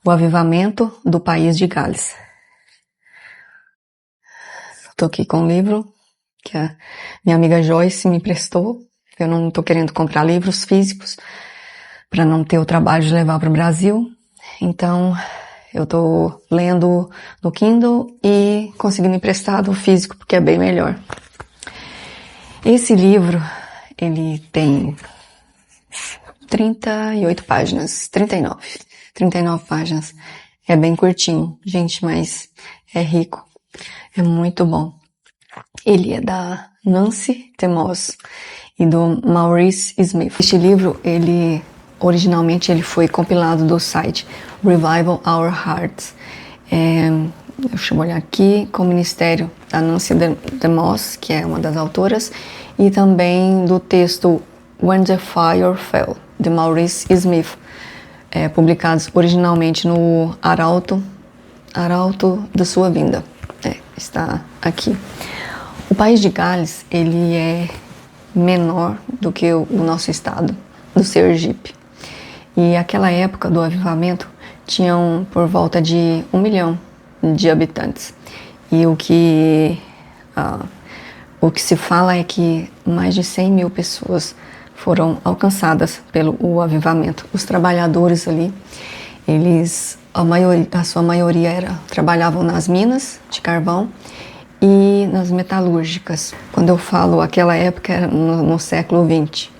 O avivamento do país de Gales. Estou aqui com um livro que a minha amiga Joyce me emprestou. Eu não estou querendo comprar livros físicos para não ter o trabalho de levar para o Brasil. Então, eu estou lendo no Kindle e conseguindo emprestado o físico, porque é bem melhor. Esse livro, ele tem 38 páginas, 39 páginas. É bem curtinho, gente, mas é rico, é muito bom. Ele é da Nancy DeMoss e do Maurice Smith. Este livro, originalmente ele foi compilado do site Revival Our Hearts. Deixa eu olhar aqui, com o ministério da Nancy DeMoss, que é uma das autoras, e também do texto When the Fire Fell, de Maurice Smith, publicados originalmente no Arauto da Sua Vinda. Está aqui. O país de Gales, ele é menor do que o nosso estado, do Sergipe. E aquela época do avivamento tinham por volta de 1 milhão de habitantes. E o que se fala é que mais de 100 mil pessoas foram alcançadas pelo avivamento. Os trabalhadores ali, a sua maioria trabalhavam nas minas de carvão e nas metalúrgicas. Quando eu falo aquela época, era no século XX.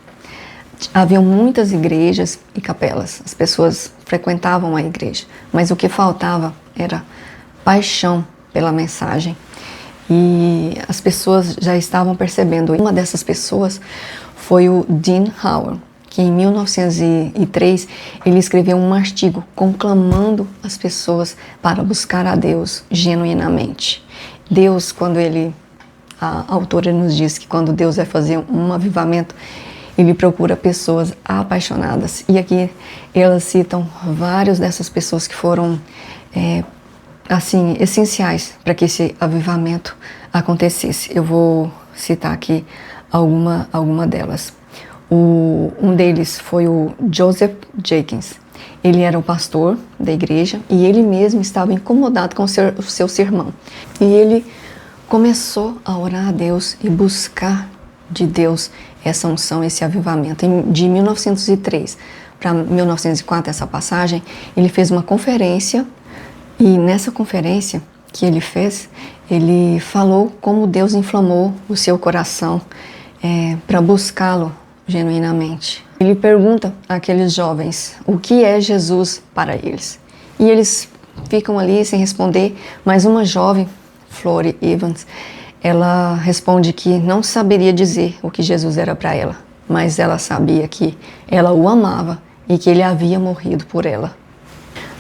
Haviam muitas igrejas e capelas. As pessoas frequentavam a igreja, mas o que faltava era paixão pela mensagem. E as pessoas já estavam percebendo. Uma dessas pessoas foi o Dean Howell, que em 1903 ele escreveu um artigo conclamando as pessoas para buscar a Deus genuinamente. Deus, a autora nos diz que quando Deus vai fazer um avivamento, ele procura pessoas apaixonadas. E aqui elas citam várias dessas pessoas que foram essenciais para que esse avivamento acontecesse. Eu vou citar aqui alguma delas. Um deles foi o Joseph Jenkins. Ele era o pastor da igreja e ele mesmo estava incomodado com o seu sermão. E ele começou a orar a Deus e buscar de Deus essa unção, esse avivamento. De 1903 para 1904, essa passagem, ele fez uma conferência e nessa conferência que ele fez, ele falou como Deus inflamou o seu coração para buscá-lo genuinamente. Ele pergunta àqueles jovens o que é Jesus para eles. E eles ficam ali sem responder, mas uma jovem, Flori Evans, ela responde que não saberia dizer o que Jesus era para ela, mas ela sabia que ela o amava e que ele havia morrido por ela.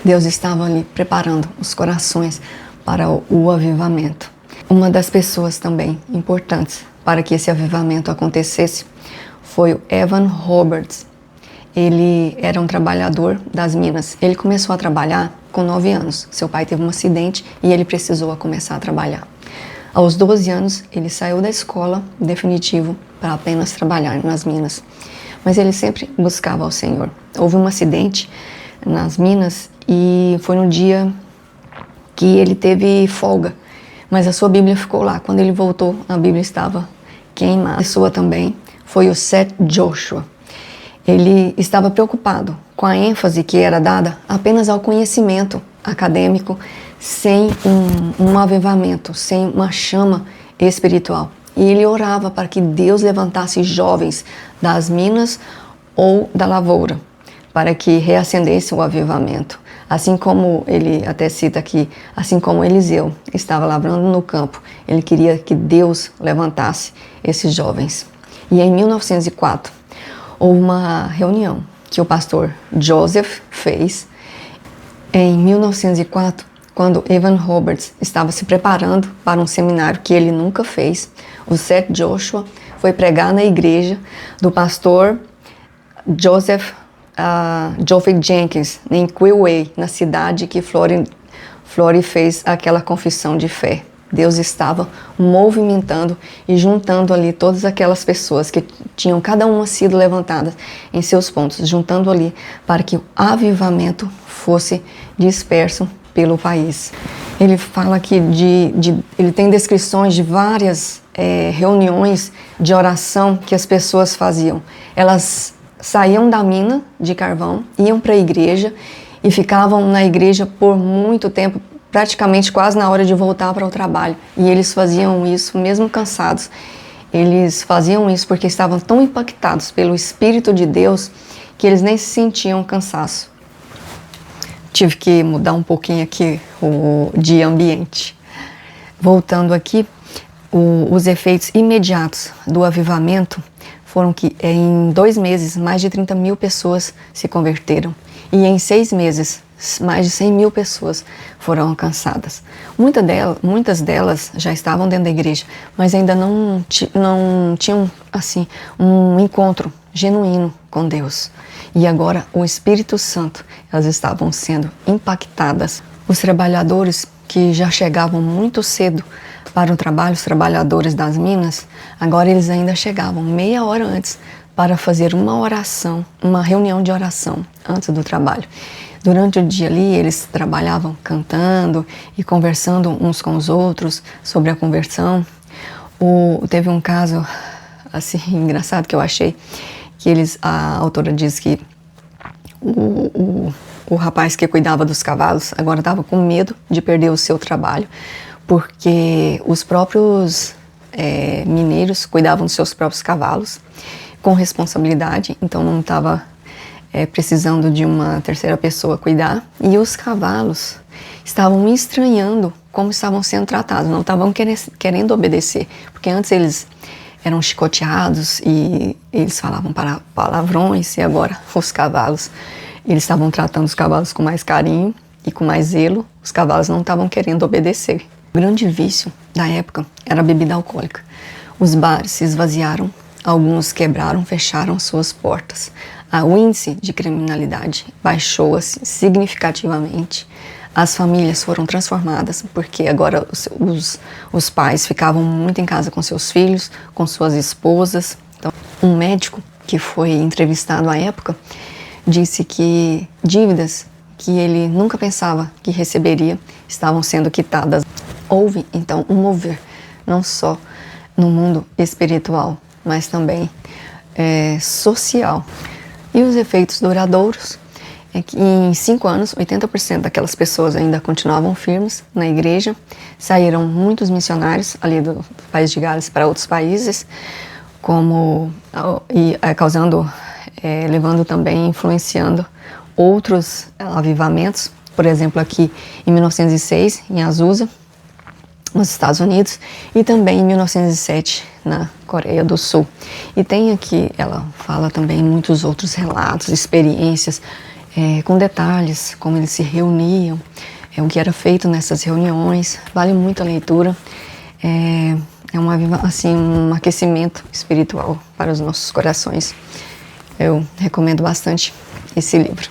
Deus estava ali preparando os corações para o avivamento. Uma das pessoas também importantes para que esse avivamento acontecesse foi o Evan Roberts. Ele era um trabalhador das minas. Ele começou a trabalhar com 9 anos. Seu pai teve um acidente e ele precisou começar a trabalhar. Aos 12 anos, ele saiu da escola definitivo para apenas trabalhar nas minas. Mas ele sempre buscava ao Senhor. Houve um acidente nas minas e foi no dia que ele teve folga. Mas a sua Bíblia ficou lá. Quando ele voltou, a Bíblia estava queimada. A pessoa também foi o Seth Joshua. Ele estava preocupado com a ênfase que era dada apenas ao conhecimento acadêmico, sem um avivamento, sem uma chama espiritual. E ele orava para que Deus levantasse jovens das minas ou da lavoura, para que reacendesse o avivamento. Assim como ele até cita aqui, assim como Eliseu estava lavrando no campo, ele queria que Deus levantasse esses jovens. E em 1904, houve uma reunião que o pastor Joseph fez. Em 1904, quando Evan Roberts estava se preparando para um seminário que ele nunca fez, o Seth Joshua foi pregar na igreja do pastor Joseph Jenkins, em Quilway, na cidade que Flori fez aquela confissão de fé. Deus estava movimentando e juntando ali todas aquelas pessoas que tinham cada uma sido levantadas em seus pontos, juntando ali para que o avivamento fosse disperso pelo país. Ele fala aqui ele tem descrições de várias reuniões de oração que as pessoas faziam. Elas saíam da mina de carvão, iam para a igreja e ficavam na igreja por muito tempo, praticamente quase na hora de voltar para o trabalho. E eles faziam isso mesmo cansados. Eles faziam isso porque estavam tão impactados pelo Espírito de Deus que eles nem se sentiam cansaço. Tive que mudar um pouquinho aqui de ambiente. Voltando aqui, os efeitos imediatos do avivamento foram que em 2 meses mais de 30 mil pessoas se converteram. E em 6 meses, mais de 100 mil pessoas foram alcançadas. Muitas delas já estavam dentro da igreja, mas ainda não tinham assim, um encontro genuíno com Deus. E agora o Espírito Santo, elas estavam sendo impactadas. Os trabalhadores que já chegavam muito cedo para o trabalho, os trabalhadores das minas, agora eles ainda chegavam meia hora antes para fazer uma oração, uma reunião de oração antes do trabalho. Durante o dia ali, eles trabalhavam cantando e conversando uns com os outros sobre a conversão. Teve um caso assim engraçado que eu achei, que a autora diz que o rapaz que cuidava dos cavalos agora estava com medo de perder o seu trabalho, porque os próprios mineiros cuidavam dos seus próprios cavalos com responsabilidade, então não estava precisando de uma terceira pessoa cuidar, e os cavalos estavam estranhando como estavam sendo tratados, não estavam querendo obedecer, porque antes eles eram chicoteados e eles falavam palavrões, e agora os cavalos, eles estavam tratando os cavalos com mais carinho e com mais zelo. Os cavalos não estavam querendo obedecer. O grande vício da época era a bebida alcoólica. Os bares se esvaziaram, alguns quebraram, fecharam suas portas. O índice de criminalidade baixou assim, significativamente. As famílias foram transformadas, porque agora os pais ficavam muito em casa com seus filhos, com suas esposas. Então, um médico que foi entrevistado à época disse que dívidas que ele nunca pensava que receberia estavam sendo quitadas. Houve, então, um mover, não só no mundo espiritual, mas também social. E os efeitos duradouros é que em 5 anos, 80% daquelas pessoas ainda continuavam firmes na igreja. Saíram muitos missionários ali do país de Gales para outros países, levando também, influenciando outros avivamentos. Por exemplo, aqui em 1906, em Azusa, nos Estados Unidos, e também em 1907, na Coreia do Sul. E tem aqui, ela fala também muitos outros relatos, experiências, com detalhes, como eles se reuniam, o que era feito nessas reuniões. Vale muito a leitura. É um aquecimento espiritual para os nossos corações. Eu recomendo bastante esse livro.